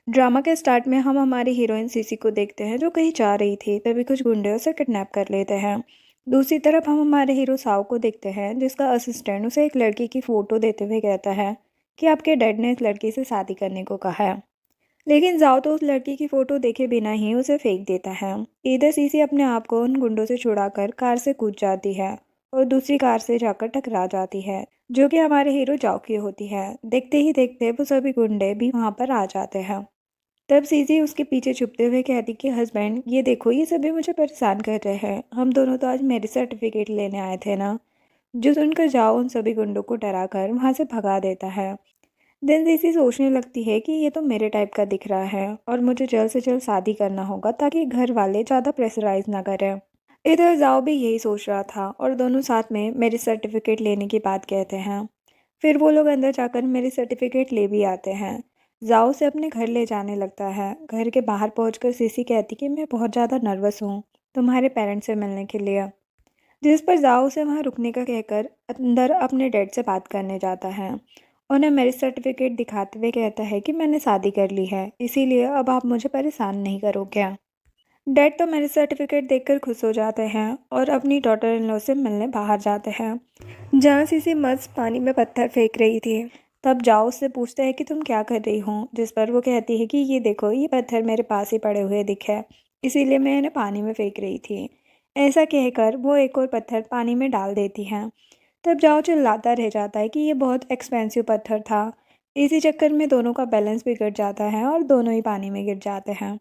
Drama के start में हम हमारी हीरोइन सीसी को देखते हैं जो कहीं जा रही थी, तभी कुछ गुंडे उसे किडनैप कर लेते हैं। दूसरी तरफ हम हमारे हीरो साव को देखते हैं जिसका असिस्टेंट उसे एक लड़की की फ़ोटो देते हुए कहता है कि आपके डैड ने इस लड़की से शादी करने को कहा है। लेकिन जाओ तो उस लड़की की फ़ोटो देखे बिना ही उसे फेंक देता है। इधर सीसी अपने आप को उन गुंडों से छुड़ाकर कार से कूद जाती है और दूसरी कार से जाकर टकरा जाती है जो कि हमारे हीरो जाओ की होती है। देखते ही देखते वो सभी गुंडे भी वहाँ पर आ जाते हैं। तब सीजी उसके पीछे छुपते हुए कहती कि हस्बैंड ये देखो, ये सभी मुझे परेशान कर रहे हैं, हम दोनों तो आज मेरे सर्टिफिकेट लेने आए थे ना। जो सुनकर जाओ उन सभी गुंडों को डरा कर वहाँ से भगा देता है। देन सीसी सोचने लगती है कि ये तो मेरे टाइप का दिख रहा है और मुझे जल्द से जल्द शादी करना होगा ताकि घर वाले ज़्यादा प्रेशराइज ना करें। इधर जाओ भी यही सोच रहा था और दोनों साथ में मेरे सर्टिफिकेट लेने की बात कहते हैं। फिर वो लोग अंदर जाकर मेरे सर्टिफिकेट ले भी आते हैं। जाओ से अपने घर ले जाने लगता है। घर के बाहर पहुंचकर सीसी कहती कि मैं बहुत ज़्यादा नर्वस हूँ तुम्हारे पेरेंट्स से मिलने के लिए। जिस पर जाओ से वहाँ रुकने का कहकर अंदर अपने डैड से बात करने जाता है। उन्हें मेरिट सर्टिफिकेट दिखाते हुए कहता है कि मैंने शादी कर ली है, इसीलिए अब आप मुझे परेशान नहीं करोगे। डैड तो मेरिट सर्टिफिकेट देखकर खुश हो जाते हैं और अपनी डॉटर इन लॉ से मिलने बाहर जाते हैं। जहाँ सीसी मस्त पानी में पत्थर फेंक रही थी, तब जाओ उससे पूछता है कि तुम क्या कर रही हो, जिस पर वो कहती है कि ये देखो, ये पत्थर मेरे पास ही पड़े हुए दिखे, इसीलिए मैं इन्हें पानी में फेंक रही थी। ऐसा कहकर वो एक और पत्थर पानी में डाल देती हैं। तब जाओ चिल्लाता रह जाता है कि ये बहुत एक्सपेंसिव पत्थर था। इसी चक्कर में दोनों का बैलेंस बिगड़ जाता है और दोनों ही पानी में गिर जाते हैं।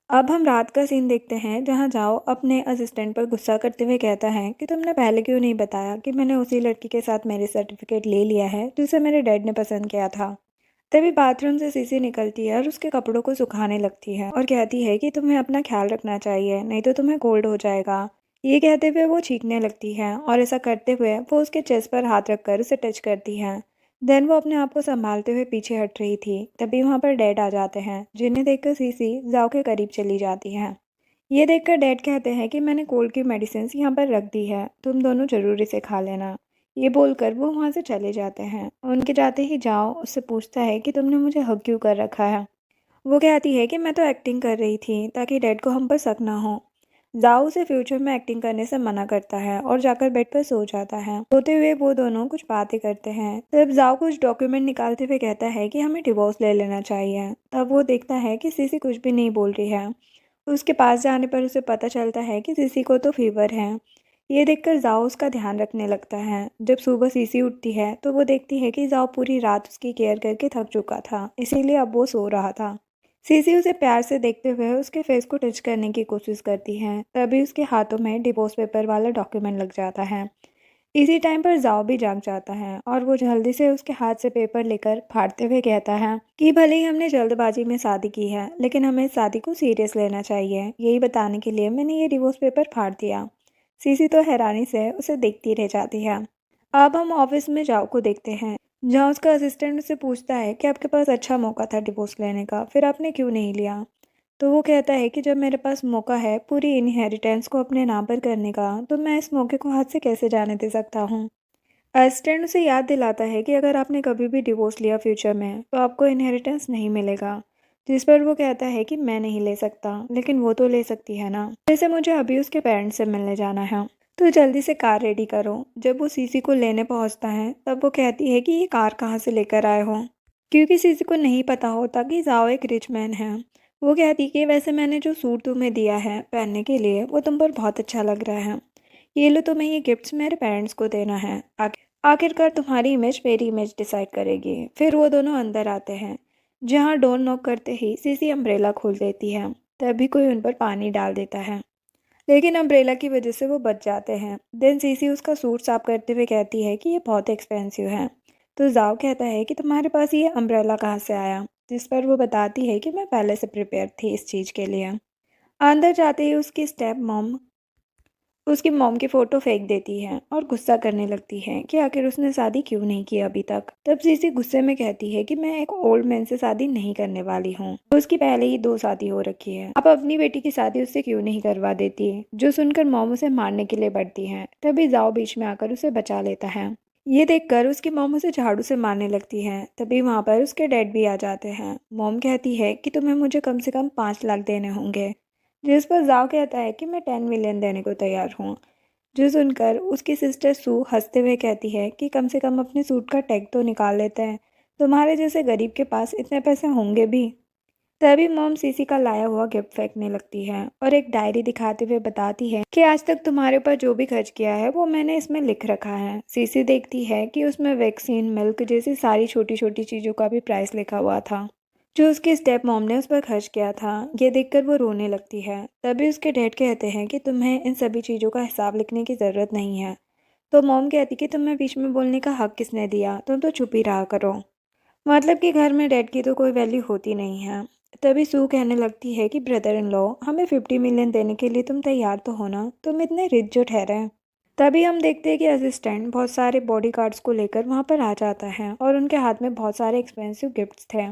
अब हम रात का सीन देखते हैं जहां जाओ अपने असिस्टेंट पर गुस्सा करते हुए कहता है कि तुमने पहले क्यों नहीं बताया कि मैंने उसी लड़की के साथ मेरे सर्टिफिकेट ले लिया है जिसे मेरे डैड ने पसंद किया था। तभी बाथरूम से सीसी निकलती है और उसके कपड़ों को सुखाने लगती है और कहती है कि तुम्हें अपना ख्याल रखना चाहिए, नहीं तो तुम्हें कोल्ड हो जाएगा। ये कहते हुए वो चीखने लगती है और ऐसा करते हुए वो उसके चेस्ट पर हाथ रखकर उसे टच करती है। देन वो अपने आप को संभालते हुए पीछे हट रही थी, तभी वहाँ पर डैड आ जाते हैं, जिन्हें देखकर सीसी जाओ के करीब चली जाती है। ये देखकर डैड कहते हैं कि मैंने कोल्ड की मेडिसिन यहाँ पर रख दी है, तुम दोनों जरूर इसे खा लेना। ये बोलकर वो वहाँ से चले जाते हैं। उनके जाते ही जाओ उससे पूछता है कि तुमने मुझे हग क्यों कर रखा है। वो कहती है कि मैं तो एक्टिंग कर रही थी ताकि डैड को हम पर शक ना हो। जाओ उसे फ्यूचर में एक्टिंग करने से मना करता है और जाकर बेड पर सो जाता है। सोते हुए वो दोनों कुछ बातें करते हैं। तब जाओ कुछ डॉक्यूमेंट निकालते हुए कहता है कि हमें डिवोर्स ले लेना चाहिए। तब वो देखता है कि सीसी कुछ भी नहीं बोल रही है। उसके पास जाने पर उसे पता चलता है कि सीसी को तो फीवर है। ये देखकर जाओ उसका ध्यान रखने लगता है। जब सुबह सीसी उठती है तो वो देखती है कि जाओ पूरी रात उसकी केयर करके थक चुका था, इसीलिए अब वो सो रहा था। सीसी उसे प्यार से देखते हुए उसके फेस को टच करने की कोशिश करती है, तभी उसके हाथों में डिवोर्स पेपर वाला डॉक्यूमेंट लग जाता है। इसी टाइम पर जाओ भी जाग जाता है और वो जल्दी से उसके हाथ से पेपर लेकर फाड़ते हुए कहता है कि भले ही हमने जल्दबाजी में शादी की है, लेकिन हमें इस शादी को सीरियस लेना चाहिए। यही बताने के लिए मैंने ये डिवोर्स पेपर फाड़ दिया। सीसी तो हैरानी से उसे देखती रह जाती है। अब हम ऑफिस में जाओ को देखते हैं, जहाँ उसका असिस्टेंट उससे पूछता है कि आपके पास अच्छा मौका था डिवोर्स लेने का, फिर आपने क्यों नहीं लिया। तो वो कहता है कि जब मेरे पास मौका है पूरी इनहेरिटेंस को अपने नाम पर करने का, तो मैं इस मौके को हाथ से कैसे जाने दे सकता हूँ। असिस्टेंट उसे याद दिलाता है कि अगर आपने कभी भी डिवोर्स लिया फ्यूचर में तो आपको इनहेरिटेंस नहीं मिलेगा। जिस पर वो कहता है कि मैं नहीं ले सकता, लेकिन वो तो ले सकती है ना। जैसे मुझे अभी उसके पेरेंट्स से मिलने जाना है, तो जल्दी से कार रेडी करो। जब वो सीसी को लेने पहुंचता है तब वो कहती है कि ये कार कहाँ से लेकर आए हो, क्योंकि सीसी को नहीं पता होता कि जाओ एक रिच मैन है। वो कहती कि वैसे मैंने जो सूट तुम्हें दिया है पहनने के लिए वो तुम पर बहुत अच्छा लग रहा है, ये लो तुम्हें ये गिफ्ट्स मेरे पेरेंट्स को देना है। आखिरकार तुम्हारी इमेज मेरी इमेज डिसाइड करेगी। फिर वो दोनों अंदर आते हैं, जहाँ डोर नॉक करते ही सीसी अम्ब्रेला खोल देती है। तभी कोई उन पर पानी डाल देता है, लेकिन अम्ब्रेला की वजह से वो बच जाते हैं। देन सीसी उसका सूट साफ करते हुए कहती है कि ये बहुत एक्सपेंसिव है। तो जाओ कहता है कि तुम्हारे पास ये अम्ब्रेला कहाँ से आया, जिस पर वो बताती है कि मैं पहले से प्रिपेयर थी इस चीज़ के लिए। अंदर जाते ही उसकी स्टेप मॉम उसकी मॉम की फ़ोटो फेंक देती है और गुस्सा करने लगती है कि आखिर उसने शादी क्यों नहीं की अभी तक। तब सीसी गुस्से में कहती है कि मैं एक ओल्ड मैन से शादी नहीं करने वाली हूँ, उसकी पहले ही 2 शादी हो रखी है, आप अपनी बेटी की शादी उससे क्यों नहीं करवा देती। जो सुनकर मॉम उसे मारने के लिए बढ़ती है, तभी जाओ बीच में आकर उसे बचा लेता है। ये देखकर उसकी मॉम उसे झाड़ू से मारने लगती है। तभी वहाँ पर उसके डैड भी आ जाते हैं। मॉम कहती है कि तुम्हें मुझे कम से कम 5 लाख देने होंगे, जिस पर जाओ कहता है कि मैं 10 मिलियन देने को तैयार हूँ। जो सुनकर उसकी सिस्टर सू हंसते हुए कहती है कि कम से कम अपने सूट का टैग तो निकाल लेते हैं, तुम्हारे जैसे गरीब के पास इतने पैसे होंगे भी। तभी मॉम सीसी का लाया हुआ गिफ्ट फेंकने लगती है और एक डायरी दिखाते हुए बताती है कि आज तक तुम्हारे ऊपर जो भी खर्च किया है वो मैंने इसमें लिख रखा है। सीसी देखती है कि उसमें वैक्सीन, मिल्क जैसी सारी छोटी छोटी चीज़ों का भी प्राइस लिखा हुआ था, जो उसकी स्टेप मॉम ने उस पर खर्च किया था। ये देखकर वो रोने लगती है। तभी उसके डैड कहते हैं कि तुम्हें इन सभी चीज़ों का हिसाब लिखने की ज़रूरत नहीं है। तो मॉम कहती कि तुम्हें बीच में बोलने का हक किसने दिया, तुम तो चुप ही रहा करो। मतलब कि घर में डैड की तो कोई वैल्यू होती नहीं है। तभी सू कहने लगती है कि ब्रदर इन लॉ, हमें 50 मिलियन देने के लिए तुम तैयार तो हो ना, तुम इतने रिच जो ठहरे हैं। तभी हम देखते हैं कि असिस्टेंट बहुत सारे बॉडी गार्ड्स को लेकर वहाँ पर आ जाता है और उनके हाथ में बहुत सारे एक्सपेंसिव गिफ्ट्स थे।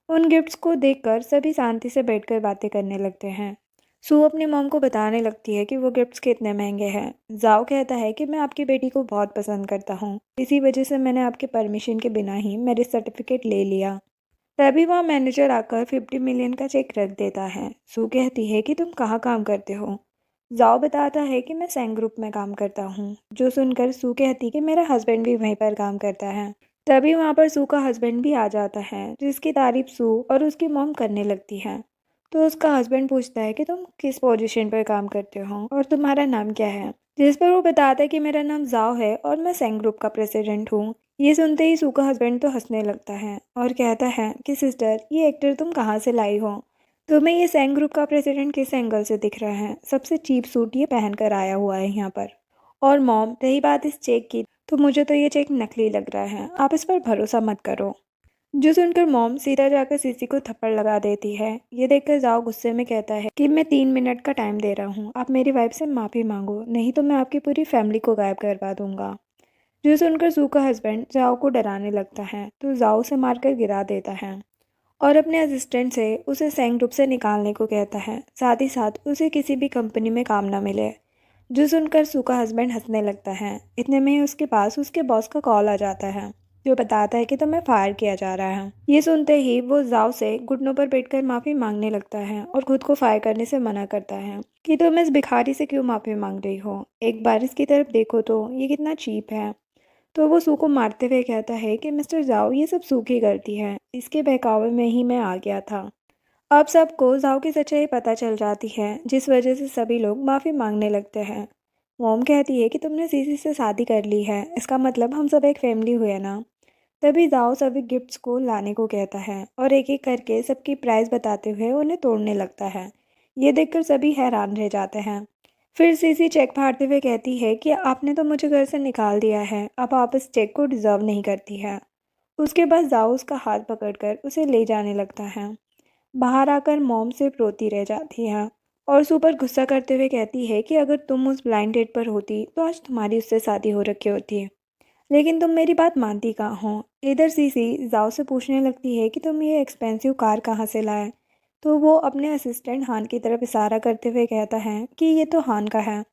उन गिफ्ट्स को देखकर सभी शांति से बैठकर बातें करने लगते हैं। सू अपनी मॉम को बताने लगती है कि वो गिफ्ट्स कितने महंगे हैं। जाओ कहता है कि मैं आपकी बेटी को बहुत पसंद करता हूँ, इसी वजह से मैंने आपके परमिशन के बिना ही मैरिज सर्टिफिकेट ले लिया। तभी वहाँ मैनेजर आकर 50 मिलियन का चेक रख देता है। सू कहती है कि तुम कहाँ काम करते हो। जाओ बताता है कि मैं सैंग ग्रुप में काम करता हूँ। जो सुनकर सू कहती कि मेरा हस्बैंड भी वहीं पर काम करता है। तभी वहाँ पर सू का हस्बैंड भी आ जाता है, जिसकी तारीफ सू और उसकी मॉम करने लगती है। तो उसका हस्बैंड पूछता है कि तुम किस पोजीशन पर काम करते हो और तुम्हारा नाम क्या है। जिस पर वो बताता है कि मेरा नाम जाओ है और मैं सैंग ग्रुप का प्रेसिडेंट हूँ। ये सुनते ही सू का हस्बैंड तो हंसने लगता है और कहता है कि सिस्टर, ये एक्टर तुम कहाँ से लाई हो। तुम्हें ये सैंग ग्रुप का प्रेसिडेंट किस एंगल से दिख रहा है। सबसे चीप सूट ये पहन कर आया हुआ है यहाँ पर। और मॉम, रही बात इस चेक की, तो मुझे तो ये चेक नकली लग रहा है, आप इस पर भरोसा मत करो। जो सुनकर मॉम सीधा जाकर सीसी को थप्पड़ लगा देती है। ये देखकर जाओ गुस्से में कहता है कि मैं 3 मिनट का टाइम दे रहा हूँ, आप मेरी वाइफ से माफ़ी मांगो, नहीं तो मैं आपकी पूरी फैमिली को गायब करवा दूंगा। जो सुनकर जू का हस्बैंड जाओ को डराने लगता है तो जाओ उसे मारकर गिरा देता है और अपने असिस्टेंट से उसे सैंग ग्रुप से निकालने को कहता है। साथ ही साथ उसे किसी भी कंपनी में काम ना मिले। जो सुनकर सू का हस्बैंड हंसने लगता है। इतने में ही उसके पास उसके बॉस का कॉल आ जाता है, जो बताता है कि तुम्हें फायर किया जा रहा है। ये सुनते ही वो जाओ से घुटनों पर बैठकर माफ़ी मांगने लगता है और खुद को फायर करने से मना करता है कि तुम इस भिखारी से क्यों माफ़ी मांग रही हो, एक बार इसकी तरफ देखो तो ये कितना चीप है। तो वो सू को मारते हुए कहता है कि मिस्टर जाओ, ये सब सू की गलती है, इसके बहकावे में ही मैं आ गया था। अब सबको जाओ की सच्चाई पता चल जाती है, जिस वजह से सभी लोग माफ़ी मांगने लगते हैं। मॉम कहती है कि तुमने सीसी से शादी कर ली है, इसका मतलब हम सब एक फैमिली हुए ना। तभी जाओ सभी गिफ्ट्स को लाने को कहता है और एक एक करके सबकी प्राइस बताते हुए उन्हें तोड़ने लगता है। ये देखकर सभी हैरान रह जाते हैं। फिर सीसी चेक फाड़ते हुए कहती है कि आपने तो मुझे घर से निकाल दिया है, अब आप इस चेक को डिजर्व नहीं करती है। उसके बाद जाओ उसका हाथ पकड़कर उसे ले जाने लगता है। बाहर आकर मॉम सिर्फ रोती रह जाती है और सुपर गुस्सा करते हुए कहती है कि अगर तुम उस ब्लाइंड डेट पर होती तो आज तुम्हारी उससे शादी हो रखी होती, लेकिन तुम मेरी बात मानती कहाँ हो। इधर सीसी जाओ से पूछने लगती है कि तुम ये एक्सपेंसिव कार कहाँ से लाए। तो वो अपने असिस्टेंट हान की तरफ इशारा करते हुए कहता है कि ये तो हान का है,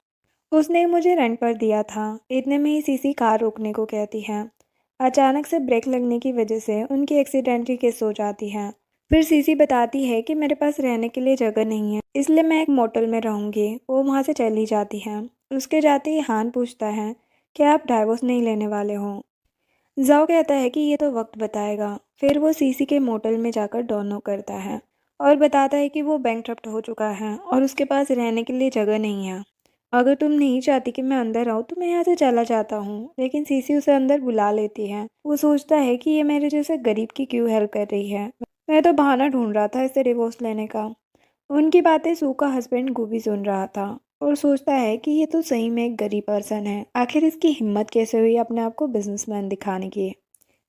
उसने मुझे रेंट पर दिया था। इतने में ही सीसी कार रोकने को कहती है। अचानक से ब्रेक लगने की वजह से उनकी एक्सीडेंटली किस हो जाती है। फिर सीसी बताती है कि मेरे पास रहने के लिए जगह नहीं है, इसलिए मैं एक मोटल में रहूंगी। वो वहाँ से चली जाती है। उसके जाते ही हान पूछता है कि आप डाइवोर्स नहीं लेने वाले हो। जाओ कहता है कि ये तो वक्त बताएगा। फिर वो सीसी के मोटल में जाकर डोनो करता है और बताता है कि वो बैंकक्रप्ट हो चुका है और उसके पास रहने के लिए जगह नहीं है। अगर तुम नहीं चाहती कि मैं अंदर आऊँ तो मैं यहाँ से चला जाता हूँ, लेकिन सीसी उसे अंदर बुला लेती है। वो सोचता है कि ये मेरे जैसे गरीब की क्यों हेल्प कर रही है, मैं तो बहाना ढूंढ रहा था इसे डिवोर्स लेने का। उनकी बातें सू का हस्बैंड गोभी सुन रहा था और सोचता है कि ये तो सही में एक गरीब पर्सन है, आखिर इसकी हिम्मत कैसे हुई अपने आप को बिजनेसमैन दिखाने की।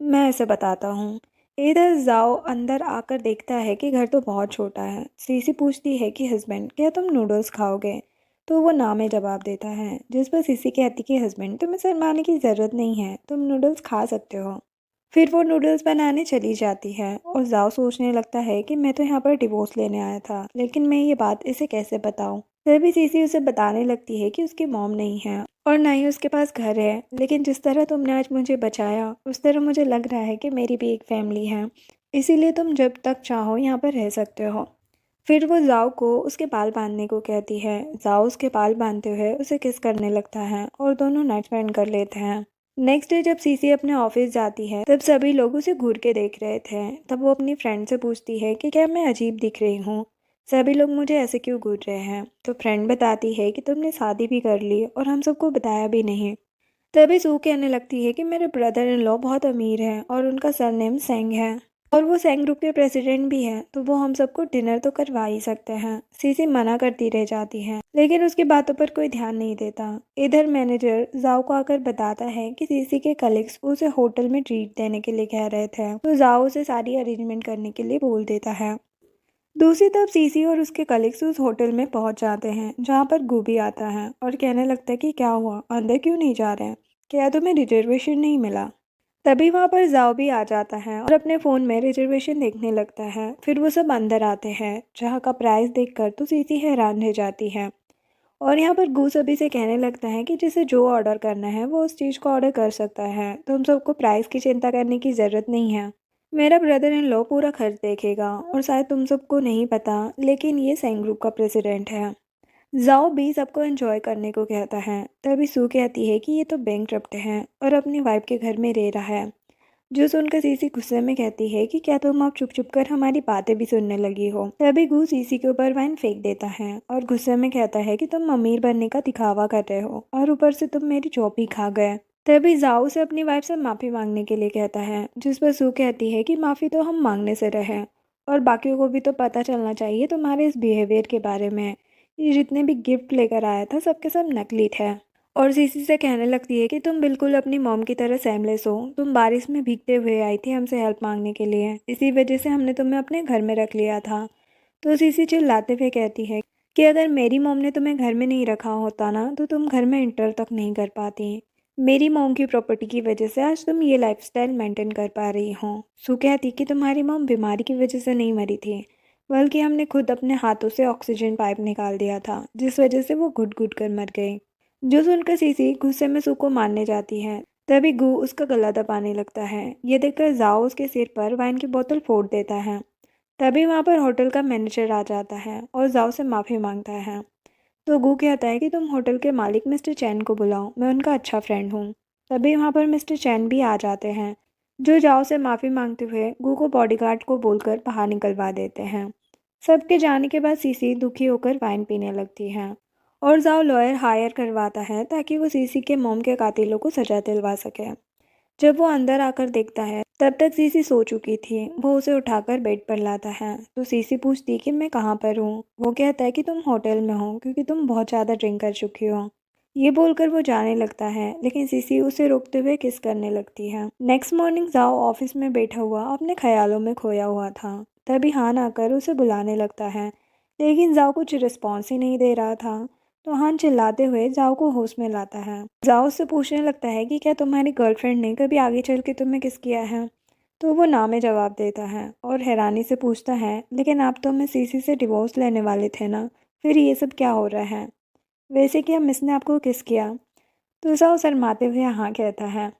मैं ऐसे बताता हूँ। इधर जाओ अंदर आकर देखता है कि घर तो बहुत छोटा है। सीसी पूछती है कि हस्बैंड, क्या तुम नूडल्स खाओगे। तो वो ना में जवाब देता है, जिस पर सीसी कहती कि हस्बैंड, तुम्हें शर्माने की ज़रूरत नहीं है, तुम नूडल्स खा सकते हो। फिर वो नूडल्स बनाने चली जाती है और जाओ सोचने लगता है कि मैं तो यहाँ पर डिवोर्स लेने आया था, लेकिन मैं ये बात इसे कैसे बताऊँ। तभी सीसी उसे बताने लगती है कि उसकी मॉम नहीं है और ना ही उसके पास घर है, लेकिन जिस तरह तुमने आज मुझे बचाया उस तरह मुझे लग रहा है कि मेरी भी एक फैमिली है, इसीलिए तुम जब तक चाहो यहाँ पर रह सकते हो। फिर वो जाओ को उसके बाल बांधने को कहती है। जाओ उसके बाल बांधते हुए उसे किस करने लगता है और दोनों नाइट स्पेंड कर लेते हैं। नेक्स्ट डे जब सीसी अपने ऑफिस जाती है तब सभी लोग उसे घूर के देख रहे थे। तब वो अपनी फ्रेंड से पूछती है कि क्या मैं अजीब दिख रही हूँ, सभी लोग मुझे ऐसे क्यों घूर रहे हैं। तो फ्रेंड बताती है कि तुमने शादी भी कर ली और हम सबको बताया भी नहीं। तभी सू कहने लगती है कि मेरे ब्रदर इन लॉ बहुत अमीर हैं और उनका सरनेम सेंग है और वो सेंग ग्रुप के प्रेसिडेंट भी हैं, तो वो हम सबको डिनर तो करवा ही सकते हैं। सीसी मना करती रह जाती है लेकिन उसकी बातों पर कोई ध्यान नहीं देता। इधर मैनेजर जाओ को आकर बताता है कि सीसी के कलीग्स उसे होटल में ट्रीट देने के लिए कह रहे थे, तो जाओ उसे सारी अरेंजमेंट करने के लिए बोल देता है। दूसरी तरफ सीसी और उसके कलीग्स उस होटल में पहुंच जाते हैं जहां पर गोभी आता है और कहने लगता है कि क्या हुआ, अंदर क्यों नहीं जा रहे हैं, क्या तुम्हें रिजर्वेशन नहीं मिला। तभी वहां पर जाओ भी आ जाता है और अपने फ़ोन में रिजर्वेशन देखने लगता है। फिर वो सब अंदर आते हैं जहाँ का प्राइस देखकर तो सीसी हैरान रह जाती है और यहाँ पर गू सभी से कहने लगता है कि जिसे जो ऑर्डर करना है वो उस चीज़ को ऑर्डर कर सकता है, तुम सबको प्राइस की चिंता करने की ज़रूरत नहीं है। मेरा ब्रदर इन लॉ पूरा खर्च देखेगा और शायद तुम सबको नहीं पता लेकिन ये सेंग ग्रुप का प्रेसिडेंट है। जाओ भी सबको एंजॉय करने को कहता है। तभी सू कहती है कि ये तो बैंकक्रप्ट है और अपनी वाइफ के घर में रह रहा है। जो सुनकर सीसी गुस्से में कहती है कि क्या तुम अब चुप चुप कर हमारी बातें भी सुनने लगी हो। तभी गू सीसी के ऊपर वाइन फेंक देता है और गुस्से में कहता है कि तुम अमीर बनने का दिखावा कर रहे हो और ऊपर से तुम मेरी जॉब भी खा गए। तभी जाओ से अपनी वाइफ से माफ़ी मांगने के लिए कहता है, जिस पर सू कहती है कि माफ़ी तो हम मांगने से रहे और बाकियों को भी तो पता चलना चाहिए तुम्हारे इस बिहेवियर के बारे में। ये जितने भी गिफ्ट लेकर आया था सबके सब नकली थे। और सीसी से कहने लगती है कि तुम बिल्कुल अपनी मॉम की तरह सेमलेस हो, तुम बारिश में भीगते हुए आई थी हमसे हेल्प मांगने के लिए, इसी वजह से हमने तुम्हें अपने घर में रख लिया था। तो सीसी चिल्लाते हुए कहती है कि अगर मेरी मॉम ने तुम्हें घर में नहीं रखा होता ना तो तुम घर में इंटर तक नहीं कर पाती। मेरी मॉम की प्रॉपर्टी की वजह से आज तुम ये लाइफस्टाइल मेंटेन कर पा रही हो। सू कहती कि तुम्हारी मॉम बीमारी की वजह से नहीं मरी थी, बल्कि हमने खुद अपने हाथों से ऑक्सीजन पाइप निकाल दिया था जिस वजह से वो घुट घुट कर मर गई। जो सुनकर सीसी गुस्से में सू को मारने जाती है। तभी गू उसका गला दबाने लगता है। ये देखकर जाओ उसके सिर पर वाइन की बोतल फोड़ देता है। तभी वहाँ पर होटल का मैनेजर आ जाता है और जाओ से माफ़ी मांगता है। तो गू कहता है कि तुम होटल के मालिक मिस्टर चैन को बुलाओ, मैं उनका अच्छा फ्रेंड हूँ। तभी वहाँ पर मिस्टर चैन भी आ जाते हैं, जो जाओ से माफ़ी मांगते हुए गू को बॉडीगार्ड को बोलकर बाहर निकलवा देते हैं। सबके जाने के बाद सीसी दुखी होकर वाइन पीने लगती है और जाओ लॉयर हायर करवाता है ताकि वो सीसी के मॉम के कातिलों को सजा दिलवा सके। जब वो अंदर आकर देखता है तब तक सीसी सो चुकी थी। वो उसे उठाकर बेड पर लाता है तो सीसी पूछती कि मैं कहाँ पर हूँ। वो कहता है कि तुम होटल में हो क्योंकि तुम बहुत ज़्यादा ड्रिंक कर चुकी हो। ये बोलकर वो जाने लगता है लेकिन सीसी उसे रोकते हुए किस करने लगती है। नेक्स्ट मॉर्निंग जाओ ऑफिस में बैठा हुआ अपने ख्यालों में खोया हुआ था। तभी हान आकर उसे बुलाने लगता है लेकिन जाओ कुछ रिस्पॉन्स ही नहीं दे रहा था। तो हान चिल्लाते हुए जाओ को होश में लाता है। जाओ उससे पूछने लगता है कि क्या तुम्हारी गर्लफ्रेंड ने कभी आगे चल के तुम्हें किस किया है। तो वो ना में जवाब देता है और हैरानी से पूछता है, लेकिन आप तो मैं सीसी से डिवोर्स लेने वाले थे ना, फिर ये सब क्या हो रहा है। वैसे क्या मिस ने आपको किस किया। तो जाओ शर्माते हुए हाँ कहता है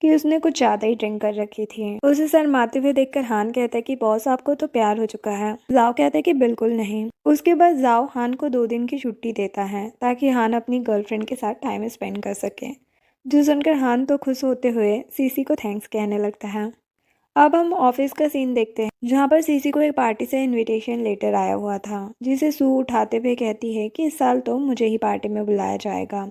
कि उसने कुछ ज़्यादा ही ड्रिंक कर रखी थी। उसे शर्माते हुए देखकर हान कहता है कि बॉस आपको तो प्यार हो चुका है। जाओ कहता है कि बिल्कुल नहीं। उसके बाद जाओ हान को 2 दिन की छुट्टी देता है ताकि हान अपनी गर्लफ्रेंड के साथ टाइम स्पेंड कर सके। जो सुनकर हान तो खुश होते हुए सीसी को थैंक्स कहने लगता है। अब हम ऑफिस का सीन देखते हैं जहाँ पर सीसी को एक पार्टी से इनविटेशन लेटर आया हुआ था, जिसे सू उठाते हुए कहती है कि इस साल तो मुझे ही पार्टी में बुलाया जाएगा।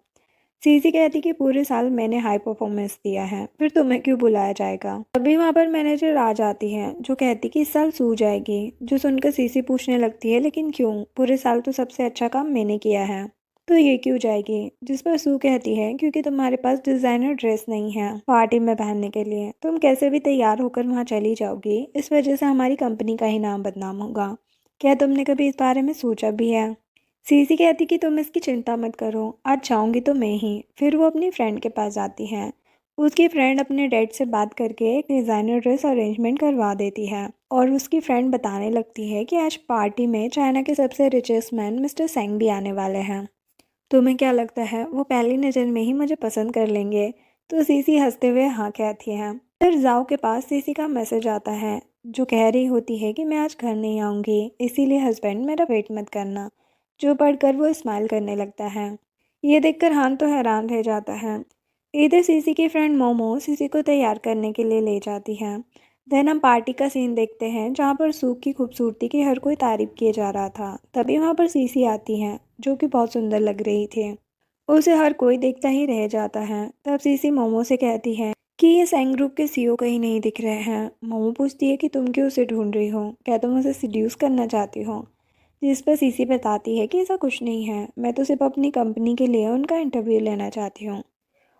सीसी कहती कि पूरे साल मैंने हाई परफॉर्मेंस दिया है, फिर तुम्हें क्यों बुलाया जाएगा। तभी वहाँ पर मैनेजर आ जाती है जो कहती कि इस साल सू जाएगी। जो सुनकर सीसी पूछने लगती है लेकिन क्यों, पूरे साल तो सबसे अच्छा काम मैंने किया है, तो ये क्यों जाएगी। जिस पर सू कहती है क्योंकि तुम्हारे पास डिज़ाइनर ड्रेस नहीं है पार्टी में पहनने के लिए, तुम कैसे भी तैयार होकर वहाँ चली जाओगी, इस वजह से हमारी कंपनी का ही नाम बदनाम होगा। क्या तुमने कभी इस बारे में सोचा भी है। सीसी कहती कि तुम इसकी चिंता मत करो, आज चाहूँगी तो मैं ही। फिर वो अपनी फ्रेंड के पास जाती है उसकी फ्रेंड अपने डैड से बात करके एक डिज़ाइनर ड्रेस अरेंजमेंट करवा देती है और उसकी फ्रेंड बताने लगती है कि आज पार्टी में चाइना के सबसे रिचेस्ट मैन मिस्टर सेंग भी आने वाले हैं। तुम्हें क्या लगता है वो पहली नज़र में ही मुझे पसंद कर लेंगे? तो सीसी हंसते हुए हाँ कहती है। फिर जाओ के पास सीसी का मैसेज आता है जो कह रही होती है कि मैं आज घर नहीं आऊँगी, इसीलिए हस्बैंड मेरा वेट मत करना। जो पढ़कर वो स्माइल करने लगता है। ये देखकर हान तो हैरान रह जाता है। इधर सीसी की फ्रेंड मोमो सीसी को तैयार करने के लिए ले जाती है। देन हम पार्टी का सीन देखते हैं जहाँ पर सूप की खूबसूरती की हर कोई तारीफ किए जा रहा था। तभी वहाँ पर सीसी आती है जो कि बहुत सुंदर लग रही थी। उसे हर कोई देखता ही रह जाता है। तब सीसी मोमो से कहती है कि ये सैंग ग्रुप के सीईओ कहीं नहीं दिख रहे हैं। मोमो पूछती है कि तुम क्यों उसे ढूंढ रही हो, क्या तुम उसे सिड्यूस करना चाहती हो? जिस पर सीसी बताती है कि ऐसा कुछ नहीं है, मैं तो सिर्फ अपनी कंपनी के लिए उनका इंटरव्यू लेना चाहती हूँ।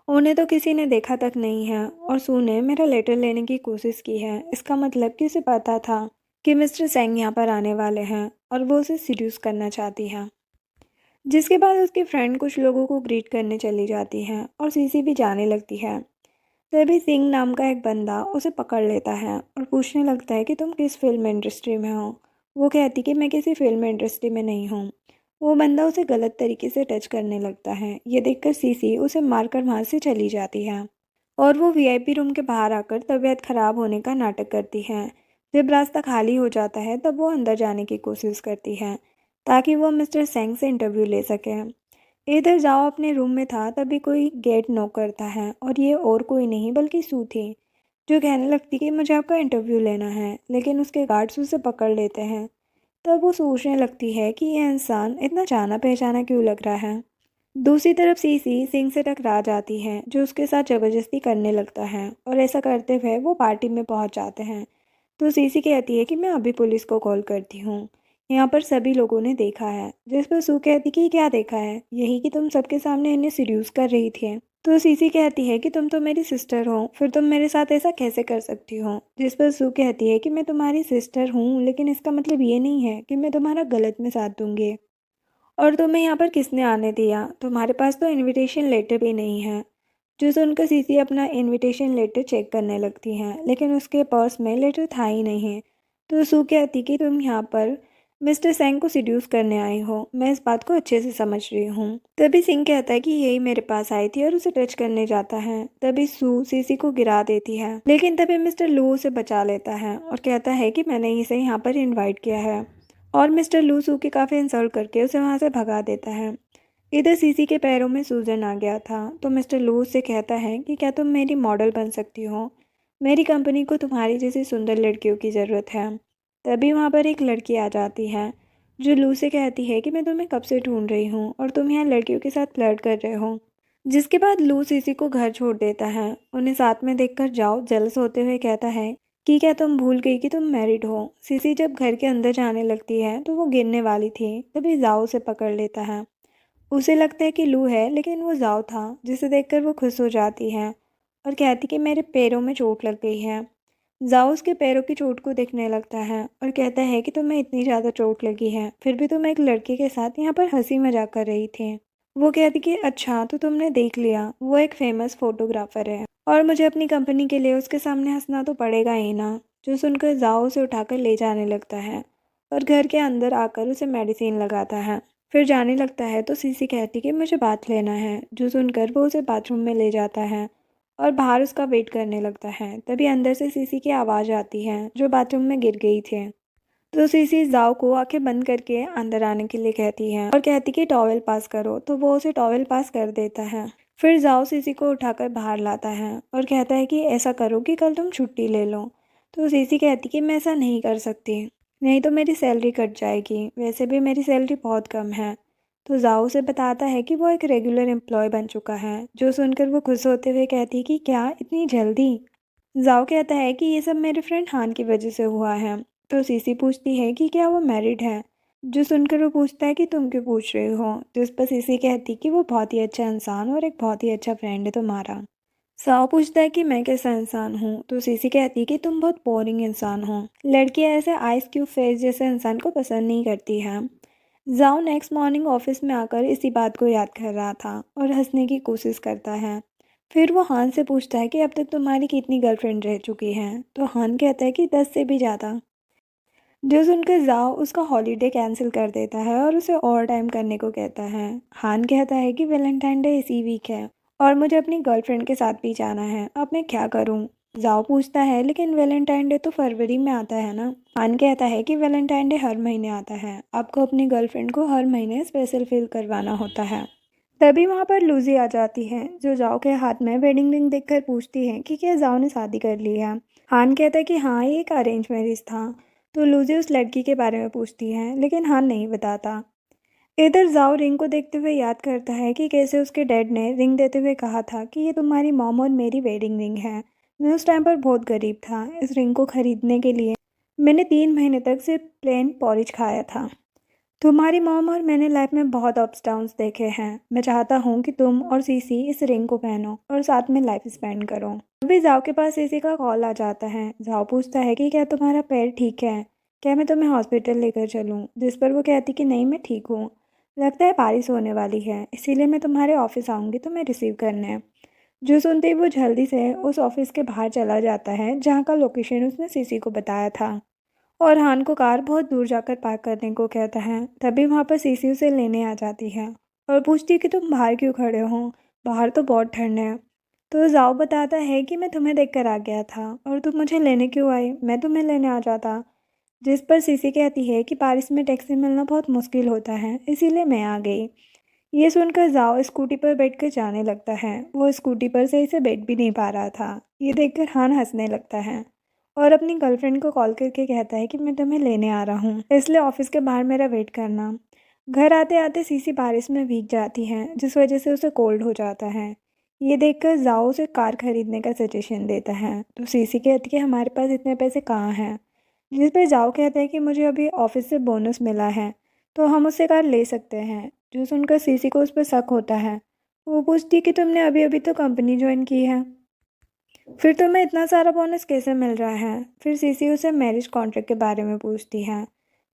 उन्हें तो किसी ने देखा तक नहीं है और सू ने मेरा लेटर लेने की कोशिश की है। इसका मतलब कि उसे पता था कि मिस्टर सेंग यहाँ पर आने वाले हैं और वो उसे सिड्यूस करना चाहती है। जिसके बाद उसकी फ्रेंड कुछ लोगों को ग्रीट करने चली जाती है और सीसी भी जाने लगती है। तभी सिंह नाम का एक बंदा उसे पकड़ लेता है और पूछने लगता है कि तुम किस फिल्म इंडस्ट्री में हो। वो कहती कि मैं किसी फिल्म इंडस्ट्री में नहीं हूँ। वो बंदा उसे गलत तरीके से टच करने लगता है। ये देखकर सीसी उसे मारकर वहाँ से चली जाती है और वो वीआईपी रूम के बाहर आकर तबीयत खराब होने का नाटक करती है। जब रास्ता खाली हो जाता है तब वो अंदर जाने की कोशिश करती है ताकि वो मिस्टर सेंग से इंटरव्यू ले सके। इधर जाओ अपने रूम में था तभी कोई गेट नॉक करता है और ये और कोई नहीं बल्कि सू थी जो कहने लगती कि मुझे आपका इंटरव्यू लेना है, लेकिन उसके गार्ड्स उसे पकड़ लेते हैं। तब वो सोचने लगती है कि यह इंसान इतना जाना पहचाना क्यों लग रहा है। दूसरी तरफ सीसी सिंह से टकरा जाती है जो उसके साथ ज़बरदस्ती करने लगता है और ऐसा करते हुए वो पार्टी में पहुंच जाते हैं। तो सीसी कहती है कि मैं अभी पुलिस को कॉल करती हूँ, यहाँ पर सभी लोगों ने देखा है। जिस पर सू कहती कि क्या देखा है? यही कि तुम सबके सामने इन्हें सीड्यूस कर रही थी। तो सीसी कहती है कि तुम तो मेरी सिस्टर हो, फिर तुम मेरे साथ ऐसा कैसे कर सकती हो? जिस पर सू कहती है कि मैं तुम्हारी सिस्टर हूँ लेकिन इसका मतलब ये नहीं है कि मैं तुम्हारा गलत में साथ दूंगी। और तुम्हें यहाँ पर किसने आने दिया? तुम्हारे पास तो इनविटेशन लेटर भी नहीं है। जो सुनकर सीसी अपना इनविटेशन लेटर चेक करने लगती हैं लेकिन उसके पर्स में लेटर था ही नहीं। तो सू कहती कि तुम यहाँ पर मिस्टर सेंग को सिड्यूस करने आई हो, मैं इस बात को अच्छे से समझ रही हूँ। तभी सिंह कहता है कि यही मेरे पास आई थी और उसे टच करने जाता है। तभी सू सीसी को गिरा देती है लेकिन तभी मिस्टर लू उसे बचा लेता है और कहता है कि मैंने इसे यहाँ पर इन्वाइट किया है और मिस्टर लू सू की काफ़ी इंसल्ट करके उसे वहाँ से भगा देता है। इधर सीसी के पैरों में सूजन आ गया था तो मिस्टर लू उससे कहता है कि क्या तुम मेरी मॉडल बन सकती हो? मेरी कंपनी को तुम्हारी जैसी सुंदर लड़कियों की ज़रूरत है। तभी वहाँ पर एक लड़की आ जाती है जो लू से कहती है कि मैं तुम्हें कब से ढूंढ रही हूँ और तुम यहाँ लड़कियों के साथ फ्लर्ट कर रहे हो। जिसके बाद लू सीसी को घर छोड़ देता है। उन्हें साथ में देखकर जाओ जेलस होते हुए कहता है कि क्या तुम भूल गई कि तुम मैरिड हो? सीसी जब घर के अंदर जाने लगती है तो वो गिरने वाली थी तभी जाओ उसे पकड़ लेता है। उसे लगता है कि लू है लेकिन वो जाओ था जिसे देखकर वो खुश हो जाती है और कहती कि मेरे पैरों में चोट लग गई है। जाओ उसके पैरों की चोट को देखने लगता है और कहता है कि तुम्हें इतनी ज़्यादा चोट लगी है फिर भी तुम एक लड़के के साथ यहाँ पर हंसी मजाक कर रही थी। वो कहती कि अच्छा तो तुमने देख लिया, वो एक फेमस फोटोग्राफर है और मुझे अपनी कंपनी के लिए उसके सामने हंसना तो पड़ेगा ही ना। जो सुनकर जाओ उसे उठाकर ले जाने लगता है और घर के अंदर आकर उसे मेडिसिन लगाता है। फिर जाने लगता है तो सीसी कहती कि मुझे बाथ लेना है। जो सुनकर वो उसे बाथरूम में ले जाता है और बाहर उसका वेट करने लगता है। तभी अंदर से सीसी की आवाज़ आती है जो बाथरूम में गिर गई थी। तो सीसी जाओ को आंखें बंद करके अंदर आने के लिए कहती है और कहती कि टॉवेल पास करो, तो वो उसे टॉवेल पास कर देता है। फिर जाओ सीसी को उठाकर बाहर लाता है और कहता है कि ऐसा करो कि कल तुम छुट्टी ले लो। तो सीसी कहती कि मैं ऐसा नहीं कर सकती, नहीं तो मेरी सैलरी कट जाएगी, वैसे भी मेरी सैलरी बहुत कम है। तो जाओ उसे बताता है कि वो एक रेगुलर एम्प्लॉय बन चुका है। जो सुनकर वो खुश होते हुए कहती है कि क्या इतनी जल्दी? जाओ कहता है कि ये सब मेरे फ्रेंड हान की वजह से हुआ है। तो सीसी पूछती है कि क्या वो मैरिड है? जो सुनकर वो पूछता है कि तुम क्यों पूछ रहे हो? जिस पर सीसी कहती कि वो बहुत ही अच्छा इंसान और एक बहुत ही अच्छा फ्रेंड है तुम्हारा। साओ पूछता है कि मैं कैसा इंसान हूँ? तो सीसी कहती है कि तुम बहुत बोरिंग इंसान हो, लड़कियाँ ऐसे आइस क्यूब फेस जैसे इंसान को पसंद नहीं करती हैं। जाओ नेक्स्ट मॉर्निंग ऑफिस में आकर इसी बात को याद कर रहा था और हंसने की कोशिश करता है। फिर वो हान से पूछता है कि अब तक तुम्हारी कितनी गर्लफ्रेंड रह चुकी हैं, तो हान कहता है कि 10 से भी ज़्यादा। जो सुनकर जाओ उसका हॉलीडे कैंसिल कर देता है और उसे और टाइम करने को कहता है। हान कहता है कि वैलेंटाइन डे इसी वीक है और मुझे अपनी गर्लफ्रेंड के साथ भी जाना है, अब मैं क्या करूं? जाओ पूछता है लेकिन वैलेंटाइन डे तो फरवरी में आता है ना। हान कहता है कि वैलेंटाइन डे हर महीने आता है, आपको अपनी गर्लफ्रेंड को हर महीने स्पेशल फील करवाना होता है। तभी वहाँ पर लूजी आ जाती है, जो जाओ के हाथ में वेडिंग रिंग देखकर पूछती है कि क्या जाओ ने शादी कर ली है। हान कहता है कि हाँ, ये एक अरेंज मैरिज था। तो लूजी उस लड़की के बारे में पूछती है लेकिन हान नहीं बताता। इधर जाओ रिंग को देखते हुए याद करता है कि कैसे उसके डैड ने रिंग देते हुए कहा था कि ये तुम्हारी मॉम और मेरी वेडिंग रिंग है। मैं उस टाइम पर बहुत गरीब था, इस रिंग को खरीदने के लिए मैंने 3 महीने तक सिर्फ प्लेन पॉरिज खाया था। तुम्हारी मॉम और मैंने लाइफ में बहुत अप्स डाउन्स देखे हैं। मैं चाहता हूँ कि तुम और सीसी इस रिंग को पहनो और साथ में लाइफ स्पेंड करो। अभी जाओ के पास सीसी का कॉल आ जाता है। जाओ पूछता है कि क्या तुम्हारा पैर ठीक है, क्या मैं तुम्हें हॉस्पिटल लेकर चलूँ? जिस पर वो कहती कि नहीं, मैं ठीक हूँ। लगता है बारिश होने वाली है, इसीलिए मैं तुम्हारे ऑफिस आऊँगी तुम्हें रिसीव करने। जो सुनते ही वो जल्दी से उस ऑफिस के बाहर चला जाता है जहाँ का लोकेशन उसने सीसी को बताया था और हान को कार बहुत दूर जाकर पार्क करने को कहता है। तभी वहाँ पर सीसी उसे लेने आ जाती है और पूछती है कि तुम बाहर क्यों खड़े हो, बाहर तो बहुत ठंड है। तो जाओ बताता है कि मैं तुम्हें देखकर आ गया था और तुम मुझे लेने क्यों आए, मैं तुम्हें लेने आ जाता। जिस पर सीसी कहती है कि बारिश में टैक्सी मिलना बहुत मुश्किल होता है, इसीलिए मैं आ गई। ये सुनकर जाओ स्कूटी पर बैठकर जाने लगता है। वो स्कूटी पर सही से बैठ भी नहीं पा रहा था। ये देखकर हान हंसने लगता है और अपनी गर्लफ्रेंड को कॉल करके कहता है कि मैं तुम्हें लेने आ रहा हूँ, इसलिए ऑफिस के बाहर मेरा वेट करना। घर आते आते सीसी बारिश में भीग जाती है, जिस वजह से उसे कोल्ड हो जाता है। ये देखकर जाओ उसे कार खरीदने का सजेशन देता है, तो सीसी कहती है कि हमारे पास इतने पैसे कहाँ हैं। जिस पर जाओ कहता है कि मुझे अभी ऑफिस से बोनस मिला है, तो हम उससे कार ले सकते हैं। जो सुनकर सीसी को उस पर शक होता है। वो पूछती है कि तुमने अभी अभी तो कंपनी ज्वाइन की है, फिर तुम्हें इतना सारा बोनस कैसे मिल रहा है? फिर सीसी उसे मैरिज कॉन्ट्रैक्ट के बारे में पूछती है।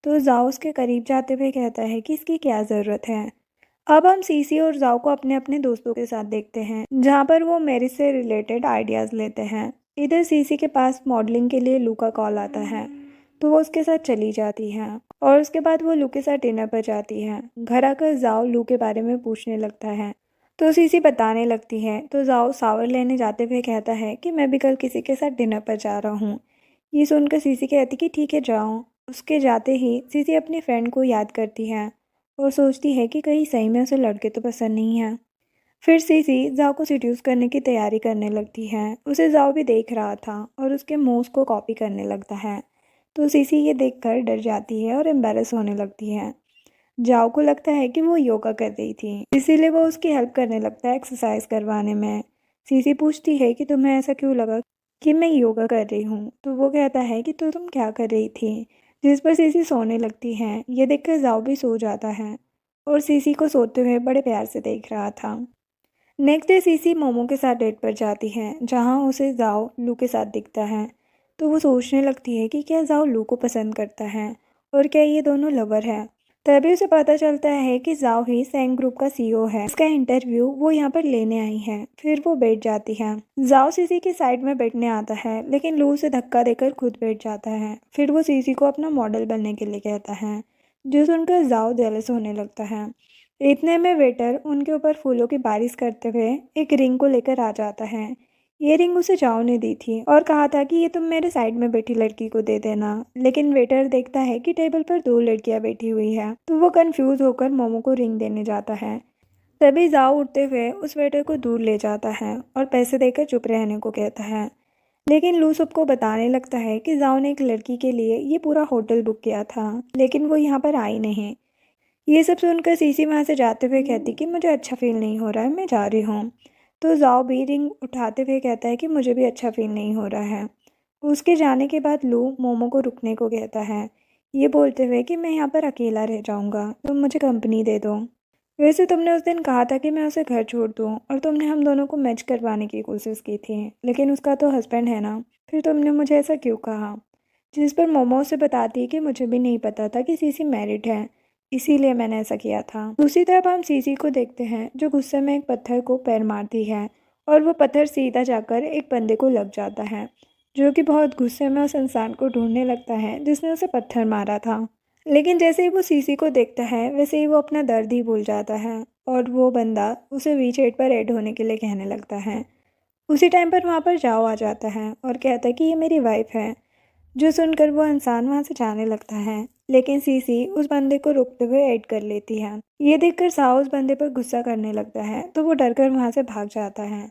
तो जाओ उसके करीब जाते हुए कहता है कि इसकी क्या ज़रूरत है। अब हम सीसी और जाओ को अपने अपने दोस्तों के साथ देखते हैं, जहाँ पर वो मैरिज से रिलेटेड आइडियाज़ लेते हैं। इधर सीसी के पास मॉडलिंग के लिए लू का कॉल आता है, तो वो उसके साथ चली जाती है और उसके बाद वो लू के साथ डिनर पर जाती है। घर आकर जाओ लू के बारे में पूछने लगता है, तो सीसी बताने लगती है। तो जाओ सावर लेने जाते हुए कहता है कि मैं भी कल किसी के साथ डिनर पर जा रहा हूँ। ये सुनकर सीसी कहती कि ठीक है जाओ। उसके जाते ही सीसी अपनी फ्रेंड को याद करती है और सोचती है कि कहीं सही में उसे लड़के तो पसंद नहीं है। फिर सीसी जाओ को सिड्यूस करने की तैयारी करने लगती है। उसे जाओ भी देख रहा था और उसके मूव्स को कॉपी करने लगता है। तो सीसी ये देखकर डर जाती है और एम्बैरस होने लगती है। जाओ को लगता है कि वो योगा कर रही थी, इसीलिए वो उसकी हेल्प करने लगता है एक्सरसाइज करवाने में। सीसी पूछती है कि तुम्हें ऐसा क्यों लगा कि मैं योगा कर रही हूँ, तो वो कहता है कि तुम क्या कर रही थी। जिस पर सीसी सोने लगती है। ये देखकर जाओ भी सो जाता है और सीसी को सोते हुए बड़े प्यार से देख रहा था। नेक्स्ट डे सीसी मोमो के साथ डेट पर जाती है, जहाँ उसे जाओ लू के साथ दिखता है। तो वो सोचने लगती है कि क्या जाओ लू को पसंद करता है और क्या ये दोनों लवर है। तभी उसे पता चलता है कि जाओ ही सैंग ग्रुप का सीईओ है। इसका इंटरव्यू वो यहाँ पर लेने आई है। फिर वो बैठ जाती है। जाओ सीसी की साइड में बैठने आता है, लेकिन लू उसे धक्का देकर खुद बैठ जाता है। फिर वो सीसी को अपना मॉडल बनने के लिए कहता है, जो सुनकर जाओ जेलस होने लगता है। इतने में वेटर उनके ऊपर फूलों की बारिश करते हुए एक रिंग को लेकर आ जाता है। ये रिंग उसे जाओ ने दी थी और कहा था कि ये तुम मेरे साइड में बैठी लड़की को दे देना। लेकिन वेटर देखता है कि टेबल पर 2 लड़कियां बैठी हुई है, तो वो कंफ्यूज होकर मोमो को रिंग देने जाता है। तभी जाओ उठते हुए उस वेटर को दूर ले जाता है और पैसे देकर चुप रहने को कहता है। लेकिन लू सबको बताने लगता है कि जाओ ने एक लड़की के लिए ये पूरा होटल बुक किया था, लेकिन वो यहाँ पर आई नहीं। ये सब सुनकर सीसी वहाँ से जाते हुए कहती कि मुझे अच्छा फील नहीं हो रहा है, मैं जा रही हूँ। तो जाओ भी रिंग उठाते हुए कहता है कि मुझे भी अच्छा फील नहीं हो रहा है। उसके जाने के बाद लू मोमो को रुकने को कहता है, ये बोलते हुए कि मैं यहाँ पर अकेला रह जाऊँगा, तुम मुझे कंपनी दे दो। वैसे तुमने उस दिन कहा था कि मैं उसे घर छोड़ दूँ और तुमने हम दोनों को मैच करवाने की कोशिश की थी, लेकिन उसका तो हस्बैंड है ना, फिर तुमने मुझे ऐसा क्यों कहा। जिस पर मोमो उसे बताती है कि मुझे भी नहीं पता था कि सीसी मैरिड है, इसीलिए मैंने ऐसा किया था। दूसरी तरफ हम सीसी को देखते हैं, जो गुस्से में एक पत्थर को पैर मारती है और वो पत्थर सीधा जाकर एक बंदे को लग जाता है, जो कि बहुत गुस्से में उस इंसान को ढूंढने लगता है जिसने उसे पत्थर मारा था। लेकिन जैसे ही वो सीसी को देखता है वैसे ही वो अपना दर्द ही भूल जाता है और वो बंदा उसे वीचेट पर ऐड होने के लिए कहने लगता है। उसी टाइम पर वहाँ पर जाओ आ जाता है और कहता है कि ये मेरी वाइफ है, जो सुनकर वो इंसान वहाँ से जाने लगता है। लेकिन सीसी उस बंदे को रोकते हुए ऐड कर लेती है। ये देखकर साओ उस बंदे पर गुस्सा करने लगता है तो वो डरकर वहाँ से भाग जाता है।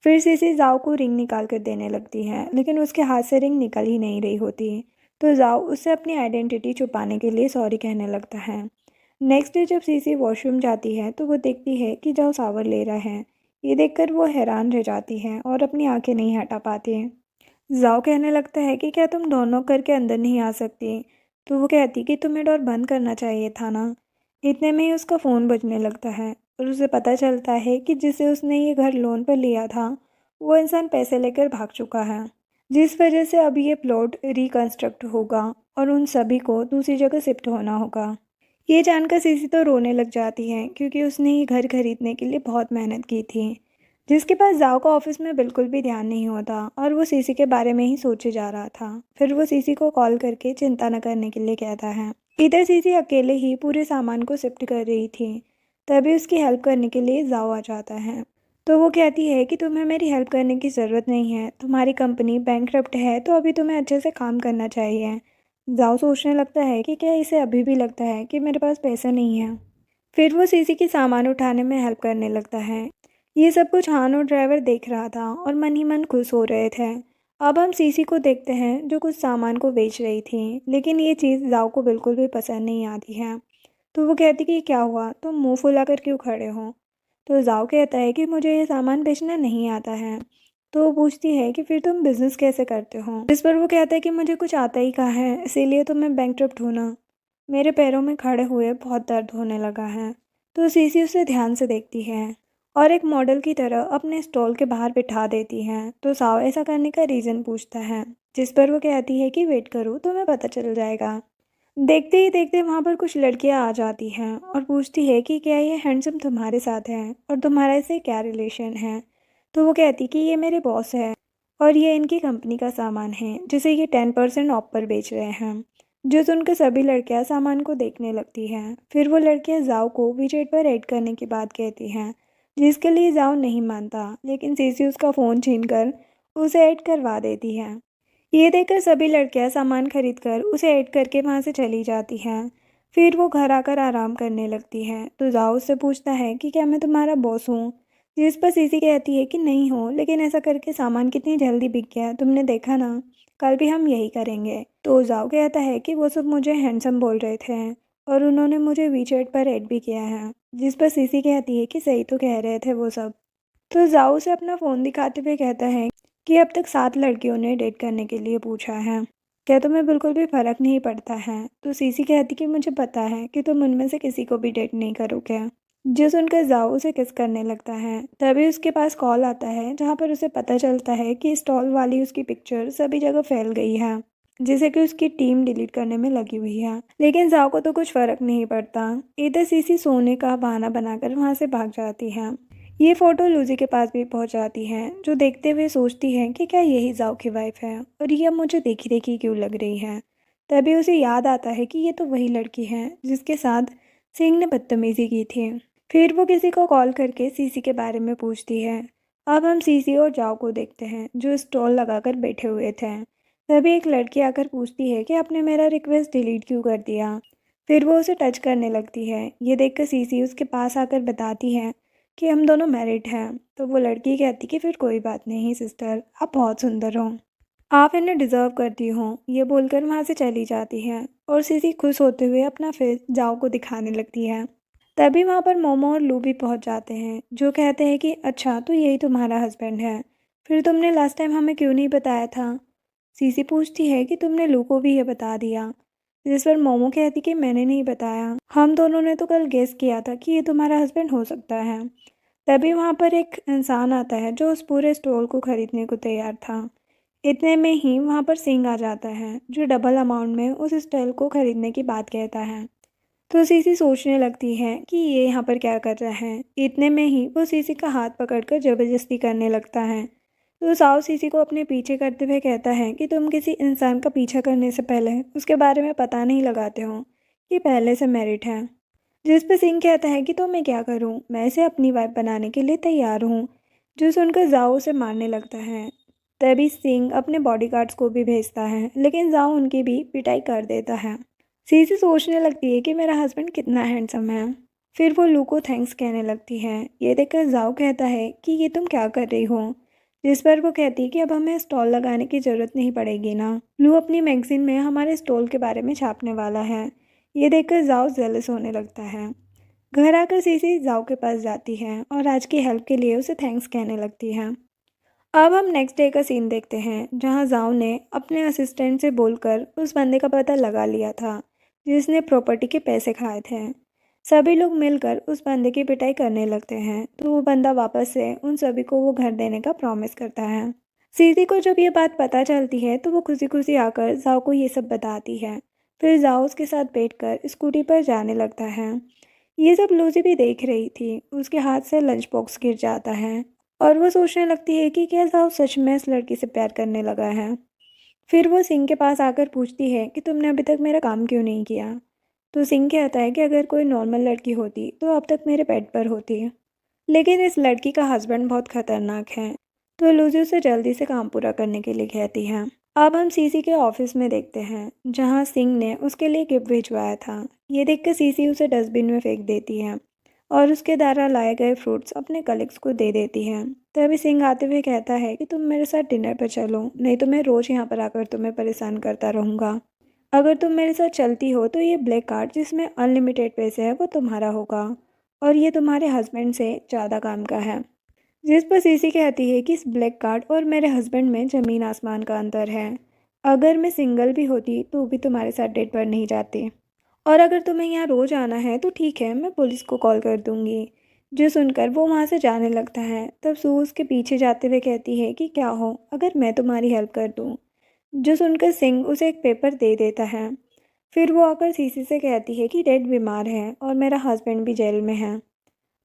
फिर सीसी जाओ को रिंग निकाल कर देने लगती है, लेकिन उसके हाथ से रिंग निकल ही नहीं रही होती। तो जाओ उससे अपनी आइडेंटिटी छुपाने के लिए सॉरी कहने लगता है। नेक्स्ट डे जब सीसी वॉशरूम जाती है तो वो देखती है कि जाओ शावर ले रहा है। ये देखकर वो हैरान रह जाती है और अपनी आंखें नहीं हटा पाती। जाओ कहने लगता है कि क्या तुम दोनों करके अंदर नहीं आ सकती। तो वो कहती कि तुम्हें डोर बंद करना चाहिए था ना। इतने में ही उसका फ़ोन बजने लगता है और उसे पता चलता है कि जिसे उसने ये घर लोन पर लिया था वो इंसान पैसे लेकर भाग चुका है, जिस वजह से अब ये प्लॉट रिकंस्ट्रक्ट होगा और उन सभी को दूसरी जगह शिफ्ट होना होगा। ये जानकर सीसी तो रोने लग जाती है क्योंकि उसने ये घर खरीदने के लिए बहुत मेहनत की थी, जिसके पास जाओ का ऑफिस में बिल्कुल भी ध्यान नहीं होता और वो सीसी के बारे में ही सोचे जा रहा था। फिर वो सीसी को कॉल करके चिंता न करने के लिए कहता है। इधर सीसी अकेले ही पूरे सामान को शिफ्ट कर रही थी, तभी उसकी हेल्प करने के लिए जाओ आ जाता है। तो वो कहती है कि तुम्हें मेरी हेल्प करने की ज़रूरत नहीं है, तुम्हारी कंपनी बैंकरप्ट है तो अभी तुम्हें अच्छे से काम करना चाहिए। जाओ सोचने लगता है कि क्या इसे अभी भी लगता है कि मेरे पास पैसे नहीं है। फिर वो सीसी की सामान उठाने में हेल्प करने लगता है। ये सब कुछ हान और ड्राइवर देख रहा था और मन ही मन खुश हो रहे थे। अब हम सीसी को देखते हैं जो कुछ सामान को बेच रही थी, लेकिन ये चीज़ जाओ को बिल्कुल भी पसंद नहीं आती है। तो वो कहती कि क्या हुआ, तुम मुंह फुला कर क्यों खड़े हो। तो जाओ कहता है कि मुझे ये सामान बेचना नहीं आता है। तो वो पूछती है कि फिर तुम बिज़नेस कैसे करते हो, जिस पर वो कहता है कि मुझे कुछ आता ही कहाँ है, इसीलिए तो मैं बैंकरप्ट हूँ ना। मेरे पैरों में खड़े हुए बहुत दर्द होने लगा है। तो सीसी उसे ध्यान से देखती है और एक मॉडल की तरह अपने स्टॉल के बाहर बिठा देती हैं। तो साव ऐसा करने का रीज़न पूछता है, जिस पर वो कहती है कि वेट करो तुम्हें पता चल जाएगा। देखते ही देखते वहाँ पर कुछ लड़कियाँ आ जाती हैं और पूछती है कि क्या ये हैंडसम तुम्हारे साथ है और तुम्हारा इससे क्या रिलेशन है। तो वो कहती कि ये मेरे बॉस है और ये इनकी कंपनी का सामान है जिसे ये 10% ऑफ पर बेच रहे हैं। जो सुनकर सभी लड़कियां सामान को देखने लगती हैं। फिर वो लड़कियां जाओ को विजेट पर ऐड करने की बात कहती हैं, जिसके लिए जाओ नहीं मानता, लेकिन सीसी उसका फ़ोन छीनकर उसे ऐड करवा देती है। ये देखकर सभी लड़कियां सामान खरीदकर उसे ऐड करके वहाँ से चली जाती हैं। फिर वो घर आकर आराम करने लगती है। तो जाओ उससे पूछता है कि क्या मैं तुम्हारा बॉस हूँ, जिस पर सीसी कहती है कि नहीं हो, लेकिन ऐसा करके सामान कितनी जल्दी बिक गया तुमने देखा ना, कल भी हम यही करेंगे। तो जाओ कहता है कि वो सब मुझे हैंडसम बोल रहे थे और उन्होंने मुझे वीचैट पर ऐड भी किया है, जिस पर सीसी कहती है कि सही तो कह रहे थे वो सब। तो जाओ उसे अपना फ़ोन दिखाते हुए कहता है कि अब तक 7 लड़कियों ने डेट करने के लिए पूछा है, क्या तुम्हें बिल्कुल भी फ़र्क नहीं पड़ता है। तो सीसी कहती कि मुझे पता है कि तुम उनमें से किसी को भी डेट नहीं करोगे। जो सुनकर जाओ उसे किस करने लगता है। तभी उसके पास कॉल आता है जहाँ पर उसे पता चलता है कि स्टॉल वाली उसकी पिक्चर सभी जगह फैल गई है, जिसे कि उसकी टीम डिलीट करने में लगी हुई है। लेकिन जाओ को तो कुछ फ़र्क नहीं पड़ता। इधर सीसी सोने का बहाना बनाकर वहाँ से भाग जाती है। ये फ़ोटो लूजी के पास भी पहुंच जाती है, जो देखते हुए सोचती है कि क्या यही जाओ की वाइफ है और ये अब मुझे देखी देखी क्यों लग रही है। तभी उसे याद आता है कि ये तो वही लड़की है जिसके साथ सिंह ने बदतमीजी की थी। फिर वो किसी को कॉल करके सीसी के बारे में पूछती है। अब हम सीसी और जाओ को देखते हैं जो स्टॉल लगाकर बैठे हुए थे। तभी एक लड़की आकर पूछती है कि आपने मेरा रिक्वेस्ट डिलीट क्यों कर दिया। फिर वो उसे टच करने लगती है। ये देखकर सीसी उसके पास आकर बताती है कि हम दोनों मैरिड हैं। तो वो लड़की कहती कि फिर कोई बात नहीं सिस्टर, आप बहुत सुंदर हो, आप इन्हें डिज़र्व करती हो। ये बोलकर वहाँ से चली जाती है और सीसी खुश होते हुए अपना फेस जाओ को दिखाने लगती है। तभी वहाँ पर मोमो और लू भी पहुँच जाते हैं, जो कहते हैं कि अच्छा तो यही तुम्हारा हस्बैंड है, फिर तुमने लास्ट टाइम हमें क्यों नहीं बताया था। सीसी पूछती है कि तुमने लू को भी ये बता दिया, जिस पर मोमो कहती कि मैंने नहीं बताया, हम दोनों ने तो कल गेस किया था कि ये तुम्हारा हस्बैंड हो सकता है। तभी वहाँ पर एक इंसान आता है जो उस पूरे स्टॉल को खरीदने को तैयार था। इतने में ही वहाँ पर सिंह आ जाता है, जो डबल अमाउंट में उस स्टॉल को खरीदने की बात कहता है। तो सीसी सोचने लगती है कि ये यहाँ पर क्या कर रहा है। इतने में ही वो सीसी का हाथ पकड़कर ज़बरदस्ती करने लगता है। तो साओ सीसी को अपने पीछे करते हुए कहता है कि तुम किसी इंसान का पीछा करने से पहले उसके बारे में पता नहीं लगाते हो कि पहले से मेरिट है। जिस पर सिंह कहता है कि तो मैं क्या करूं, मैं इसे अपनी वाइफ बनाने के लिए तैयार हूं। जो सुनकर जाओ उसे मारने लगता है। तभी सिंह अपने बॉडीगार्ड्स को भी भेजता है, लेकिन जाओ उनकी भी पिटाई कर देता है। सीसी सोचने लगती है कि मेरा हस्बैंड कितना हैंडसम है। फिर वो लू को थैंक्स कहने लगती है। ये देखकर जाओ कहता है कि ये तुम क्या कर रही हो। जिस पर वो कहती है कि अब हमें स्टॉल लगाने की ज़रूरत नहीं पड़ेगी ना। लू अपनी मैगजीन में हमारे स्टॉल के बारे में छापने वाला है। ये देखकर जाओ जेलस होने लगता है। घर आकर सीसी जाओ के पास जाती है और आज की हेल्प के लिए उसे थैंक्स कहने लगती है। अब हम नेक्स्ट डे का सीन देखते हैं, जहां जाओ ने अपने असिस्टेंट से बोलकर उस बंदे का पता लगा लिया था जिसने प्रॉपर्टी के पैसे खाए थे। सभी लोग मिलकर उस बंदे की पिटाई करने लगते हैं, तो वो बंदा वापस से उन सभी को वो घर देने का प्रॉमिस करता है। सीधी को जब ये बात पता चलती है तो वो खुशी खुशी आकर जाओ को ये सब बताती है। फिर जाओ उसके साथ बैठकर स्कूटी पर जाने लगता है। ये सब लूसी भी देख रही थी। उसके हाथ से लंच बॉक्स गिर जाता है और वो सोचने लगती है कि क्या जाओ सच में इस लड़की से प्यार करने लगा है। फिर वो सिंह के पास आकर पूछती है कि तुमने अभी तक मेरा काम क्यों नहीं किया। तो सिंह कहता है कि अगर कोई नॉर्मल लड़की होती तो अब तक मेरे बेड पर होती, लेकिन इस लड़की का हस्बैंड बहुत खतरनाक है। तो लूसी उसे जल्दी से काम पूरा करने के लिए कहती है। अब हम सीसी के ऑफिस में देखते हैं, जहां सिंह ने उसके लिए गिफ्ट भिजवाया था। ये देखकर सीसी उसे डस्टबिन में फेंक देती है और उसके द्वारा लाए गए फ्रूट्स अपने कलीग्स को दे देती है। तभी सिंह आते हुए कहता है कि तुम मेरे साथ डिनर पर चलो, नहीं तो मैं रोज़ यहाँ पर आकर तुम्हें परेशान करता रहूँगा। अगर तुम मेरे साथ चलती हो तो ये ब्लैक कार्ड जिसमें अनलिमिटेड पैसे है वो तुम्हारा होगा, और ये तुम्हारे हस्बैंड से ज़्यादा काम का है। जिस पर सीसी कहती है कि इस ब्लैक कार्ड और मेरे हस्बैंड में ज़मीन आसमान का अंतर है। अगर मैं सिंगल भी होती तो भी तुम्हारे साथ डेट पर नहीं जाती, और अगर तुम्हें यहाँ रोज़ आना है तो ठीक है, मैं पुलिस को कॉल कर दूँगी। जो सुनकर वो वहाँ से जाने लगता है। तब सू उसके पीछे जाते हुए कहती है कि क्या हो अगर मैं तुम्हारी हेल्प कर दूँ। जो सुनकर सिंह उसे एक पेपर दे देता है। फिर वो आकर सीसी से कहती है कि डैड बीमार है और मेरा हस्बैंड भी जेल में है,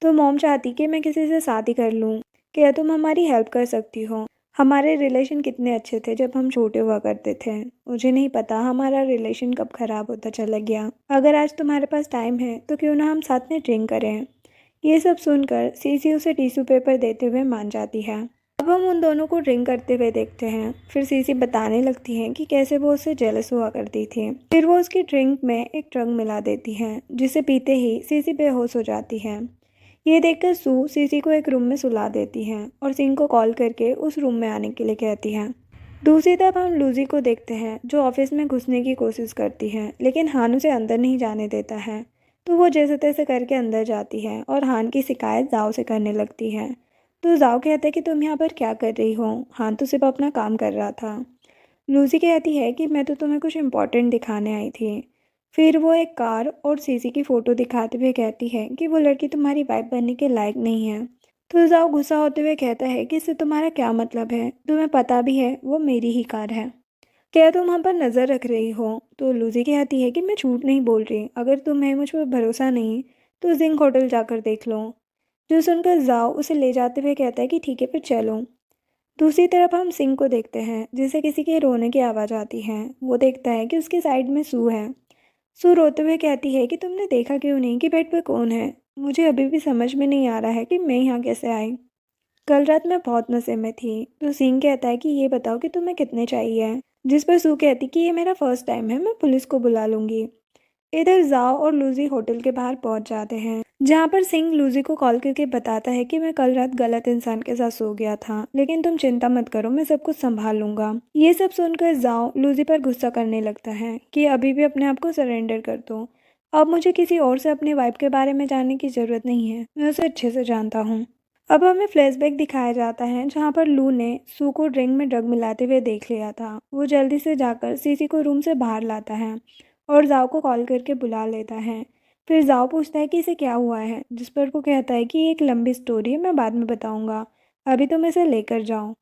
तो मॉम चाहती कि मैं किसी से शादी कर लूँ। क्या तुम हमारी हेल्प कर सकती हो। हमारे रिलेशन कितने अच्छे थे जब हम छोटे हुआ करते थे। मुझे नहीं पता हमारा रिलेशन कब ख़राब होता चला गया। अगर आज तुम्हारे पास टाइम है तो क्यों ना हम साथ में ड्रिंक करें। ये सब सुनकर सीसी उसे टिश्यू पेपर देते हुए मान जाती है। अब हम उन दोनों को ड्रिंक करते हुए देखते हैं। फिर सीसी बताने लगती है कि कैसे वो उससे जेलस हुआ करती थी। फिर वो उसकी ड्रिंक में एक ड्रग मिला देती है, जिसे पीते ही सीसी बेहोश हो जाती है। ये देखकर सू सीसी को एक रूम में सुला देती है और सिंह को कॉल करके उस रूम में आने के लिए कहती है। दूसरी तरफ हम लूजी को देखते हैं, जो ऑफिस में घुसने की कोशिश करती है, लेकिन हान उसे अंदर नहीं जाने देता है। तो वो जैसे तैसे करके अंदर जाती है और हान की शिकायत जाओ से करने लगती है। तो जाओ कहता है कि तुम यहाँ पर क्या कर रही हो। हान तो सिर्फ अपना काम कर रहा था। लूसी कहती है कि मैं तो तुम्हें कुछ इम्पोर्टेंट दिखाने आई थी। फिर वो एक कार और सीसी की फ़ोटो दिखाते हुए कहती है कि वो लड़की तुम्हारी वाइफ बनने के लायक नहीं है। तो जाओ गुस्सा होते हुए कहता है कि इससे तुम्हारा क्या मतलब है, तुम्हें पता भी है वो मेरी ही कार है, क्या तुम हम पर नज़र रख रही हो। तो लूजी कहती है कि मैं झूठ नहीं बोल रही, अगर तुम्हें मुझ पर भरोसा नहीं तो जिंक होटल जाकर देख लो। जो सुनकर जाओ उसे ले जाते हुए कहता है कि ठीक है फिर चलो। दूसरी तरफ हम सिंह को देखते हैं, जिसे किसी के रोने की आवाज़ आती है। वो देखता है कि उसके साइड में सू है। सू रोते हुए कहती है कि तुमने देखा क्यों नहीं कि बेड पर कौन है। मुझे अभी भी समझ में नहीं आ रहा है कि मैं यहाँ कैसे आई। कल रात मैं बहुत नशे में थी। तो सिंह कहता है कि ये बताओ कि तुम्हें कितने चाहिए। जिस पर सू कहती कि ये मेरा फर्स्ट टाइम है, मैं पुलिस को बुला लूंगी। इधर जाओ और लूजी होटल के बाहर पहुंच जाते हैं, जहां पर सिंह लूजी को कॉल करके बताता है कि मैं कल रात गलत इंसान के साथ सो गया था, लेकिन तुम चिंता मत करो, मैं सब कुछ संभाल लूंगा। ये सब सुनकर जाओ लूजी पर गुस्सा करने लगता है कि अभी भी अपने आप को सरेंडर कर दो। अब मुझे किसी और से अपनी वाइफ के बारे में जानने की जरूरत नहीं है, मैं उसे अच्छे से जानता हूँ। अब हमें फ्लैशबैक दिखाया जाता है, जहाँ पर लू ने सू को ड्रिंक में ड्रग मिलाते हुए देख लिया था। वो जल्दी से जाकर सीसी को रूम से बाहर लाता है और जाओ को कॉल करके बुला लेता है। फिर जाओ पूछता है कि इसे क्या हुआ है, जिस पर वो कहता है कि ये एक लंबी स्टोरी है, मैं बाद में बताऊंगा, अभी तुम इसे लेकर जाओ।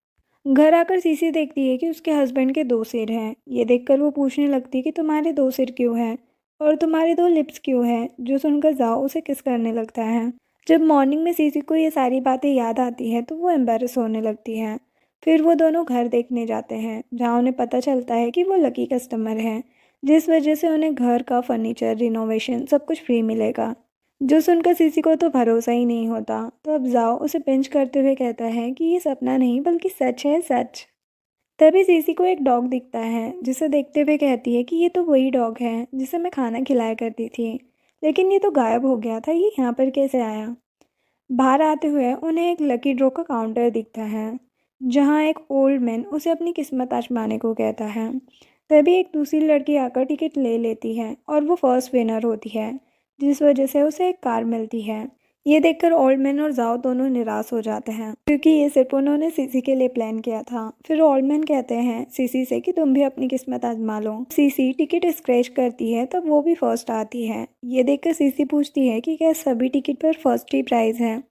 घर आकर सीसी देखती है कि उसके हस्बैंड के दो सिर हैं। ये देखकर वो पूछने लगती है कि तुम्हारे दो सिर क्यों हैं। और तुम्हारे दो लिप्स क्यों हैं, जो सुनकर जाओ उसे किस करने लगता है। जब मॉर्निंग में सीसी को ये सारी बातें याद आती है तो वो एम्बेरस होने लगती हैं। फिर वो दोनों घर देखने जाते हैं, जहाँ उन्हें पता चलता है कि वो लकी कस्टमर हैं, जिस वजह से उन्हें घर का फर्नीचर, रिनोवेशन सब कुछ फ्री मिलेगा। जो सुनकर सीसी को तो भरोसा ही नहीं होता। तो अब जाओ उसे पिंच करते हुए कहता है कि ये सपना नहीं बल्कि सच है, सच। तभी सीसी को एक डॉग दिखता है, जिसे देखते हुए कहती है कि ये तो वही डॉग है जिसे मैं खाना खिलाया करती थी, लेकिन ये तो गायब हो गया था, ये यहाँ पर कैसे आया। बाहर आते हुए उन्हें एक लकी ड्रॉ का काउंटर दिखता है, जहाँ एक ओल्ड मैन उसे अपनी किस्मत आजमाने को कहता है। तभी एक दूसरी लड़की आकर टिकट ले लेती है और वो फर्स्ट विनर होती है, जिस वजह से उसे एक कार मिलती है। ये देखकर ओल्ड मैन और जाओ दोनों निराश हो जाते हैं, क्योंकि ये सिर्फ उन्होंने सीसी के लिए प्लान किया था। फिर ओल्ड मैन कहते हैं सीसी से कि तुम भी अपनी किस्मत आजमा लो। सीसी टिकट स्क्रैच करती है तब वो भी फर्स्ट आती है। ये देखकर सीसी पूछती है कि क्या सभी टिकट पर फर्स्ट ही प्राइज़ है।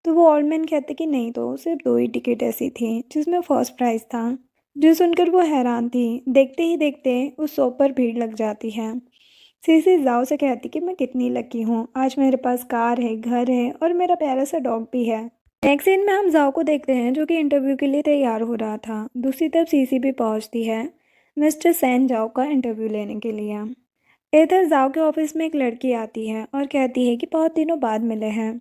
तो वो ओल्ड मैन कहते कि नहीं, तो सिर्फ दो ही टिकट ऐसी थी जिसमें फर्स्ट प्राइज़ था। जो सुनकर वो हैरान थी। देखते ही देखते उस शॉप पर भीड़ लग जाती है। सीसी जाओ से कहती कि मैं कितनी लकी हूँ, आज मेरे पास कार है, घर है और मेरा प्यारा सा डॉग भी है। नेक्स्ट सीन में हम जाओ को देखते हैं, जो कि इंटरव्यू के लिए तैयार हो रहा था। दूसरी तरफ सीसी भी पहुँचती है मिस्टर सैन जाओ का इंटरव्यू लेने के लिए। इधर जाओ के ऑफिस में एक लड़की आती है और कहती है कि बहुत दिनों बाद मिले हैं।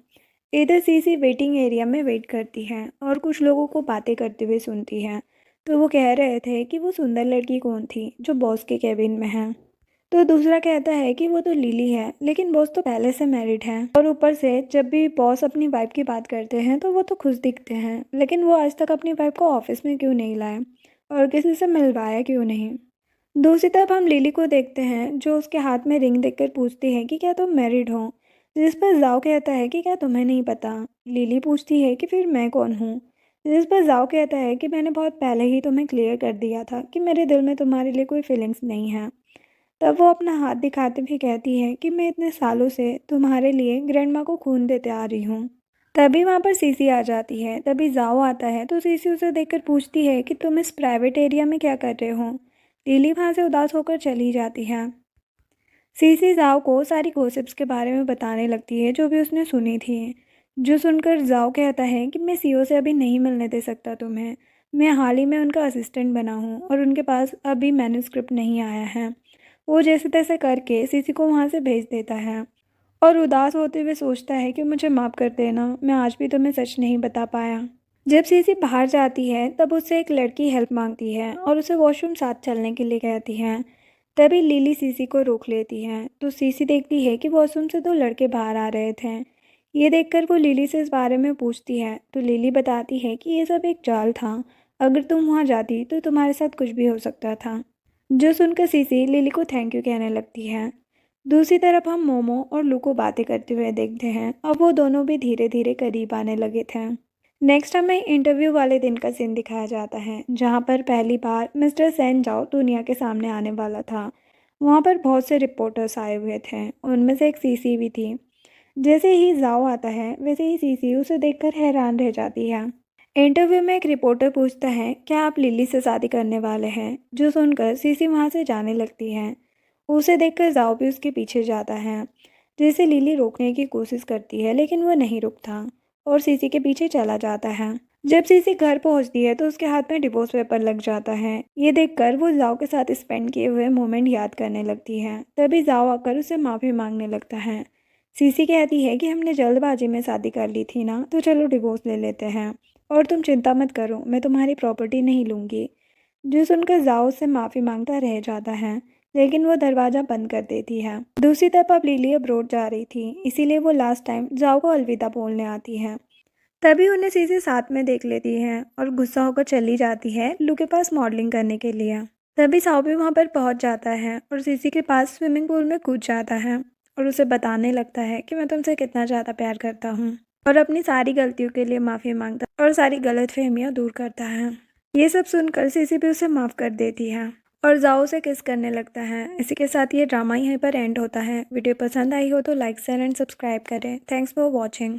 इधर सीसी वेटिंग एरिया में वेट करती है और कुछ लोगों को बातें करते हुए सुनती है। तो वो कह रहे थे कि वो सुंदर लड़की कौन थी जो बॉस के केबिन में है। तो दूसरा कहता है कि वो तो लिली है, लेकिन बॉस तो पहले से मैरिड है, और ऊपर से जब भी बॉस अपनी वाइफ की बात करते हैं तो वो तो खुश दिखते हैं, लेकिन वो आज तक अपनी वाइफ को ऑफिस में क्यों नहीं लाए और किसी से मिलवाया क्यों नहीं। दूसरी तरफ हम लिली को देखते हैं, जो उसके हाथ में रिंग देखकर पूछती है कि क्या तुम मैरिड हो। जिस पर जाओ कहता है कि क्या तुम्हें नहीं पता। लिली पूछती है कि फिर मैं कौन हूँ। जिस पर जाओ कहता है कि मैंने बहुत पहले ही तुम्हें क्लियर कर दिया था कि मेरे दिल में तुम्हारे लिए कोई फीलिंग्स नहीं है। तब वो अपना हाथ दिखाते हुए कहती है कि मैं इतने सालों से तुम्हारे लिए ग्रैंड माँ को खून देते आ रही हूँ। तभी वहाँ पर सीसी आ जाती है। तभी जाओ आता है तो सीसी उसे देखकर पूछती है कि तुम इस प्राइवेट एरिया में क्या कर रहे हो। लिली वहाँ से उदास होकर चली जाती है। सीसी जाओ को सारी गॉसिप्स के बारे में बताने लगती है जो भी उसने सुनी थी। जो सुनकर जाओ कहता है कि मैं सीईओ से अभी नहीं मिलने दे सकता तुम्हें। मैं हाल ही में उनका असिस्टेंट बना हूँ और उनके पास अभी मैन्युस्क्रिप्ट नहीं आया है। वो जैसे तैसे करके सीसी को वहाँ से भेज देता है और उदास होते हुए सोचता है कि मुझे माफ़ कर देना, मैं आज भी तुम्हें सच नहीं बता पाया। जब सीसी बाहर जाती है तब उससे एक लड़की हेल्प मांगती है और उसे वॉशरूम साथ चलने के लिए कहती है। तभी लिली सीसी को रोक लेती है तो सीसी देखती है कि वॉशरूम से दो लड़के बाहर आ रहे थे। ये देखकर वो लिली से इस बारे में पूछती है तो लिली बताती है कि ये सब एक जाल था, अगर तुम वहाँ जाती तो तुम्हारे साथ कुछ भी हो सकता था। जो सुनकर सीसी लिली को थैंक यू कहने लगती है। दूसरी तरफ हम मोमो और लू को बातें करते हुए देखते हैं। अब वो दोनों भी धीरे धीरे करीब आने लगे थे। नेक्स्ट हमें इंटरव्यू वाले दिन का सीन दिखाया जाता है, जहाँ पर पहली बार मिस्टर सैन जाओ दुनिया के सामने आने वाला था। वहाँ पर बहुत से रिपोर्टर्स आए हुए थे, उनमें से एक सीसी भी थी। जैसे ही जाओ आता है वैसे ही सीसी उसे देखकर हैरान रह जाती है। इंटरव्यू में एक रिपोर्टर पूछता है क्या आप लिली से शादी करने वाले हैं। जो सुनकर सीसी वहाँ से जाने लगती है। उसे देखकर जाओ भी उसके पीछे जाता है। जैसे लिली रोकने की कोशिश करती है, लेकिन वो नहीं रुकता और सीसी के पीछे चला जाता है। जब सीसी घर पहुंचती है तो उसके हाथ में डिवोर्स पेपर लग जाता है। ये देखकर वो जाओ के साथ स्पेंड किए हुए मोमेंट याद करने लगती है। तभी जाओ आकर उसे माफ़ी मांगने लगता है। सीसी कहती है कि हमने जल्दबाजी में शादी कर ली थी ना, तो चलो डिवोर्स ले लेते हैं और तुम चिंता मत करो, मैं तुम्हारी प्रॉपर्टी नहीं लूँगी। जो सुनकर जाओ से माफ़ी मांगता रह जाता है, लेकिन वो दरवाज़ा बंद कर देती है। दूसरी तरफ अब लिली अब्रोड जा रही थी, इसीलिए वो लास्ट टाइम जाओ को अलविदा बोलने आती है। तभी उन्हें सीसी साथ में देख लेती है और गुस्सा होकर चली जाती है लू के पास मॉडलिंग करने के लिए। तभी साओ भी वहाँ पर पहुँच जाता है और सीसी के पास स्विमिंग पूल में कूद जाता है और उसे बताने लगता है कि मैं तुमसे कितना ज़्यादा प्यार करता हूँ, और अपनी सारी गलतियों के लिए माफ़ी मांगता और सारी गलतफहमियाँ दूर करता है। ये सब सुनकर सीसी भी उसे माफ़ कर देती है और जाओ से किस करने लगता है। इसी के साथ ये ड्रामा यहीं पर एंड होता है। वीडियो पसंद आई हो तो लाइक शेयर एंड सब्सक्राइब करें। Thanks for watching.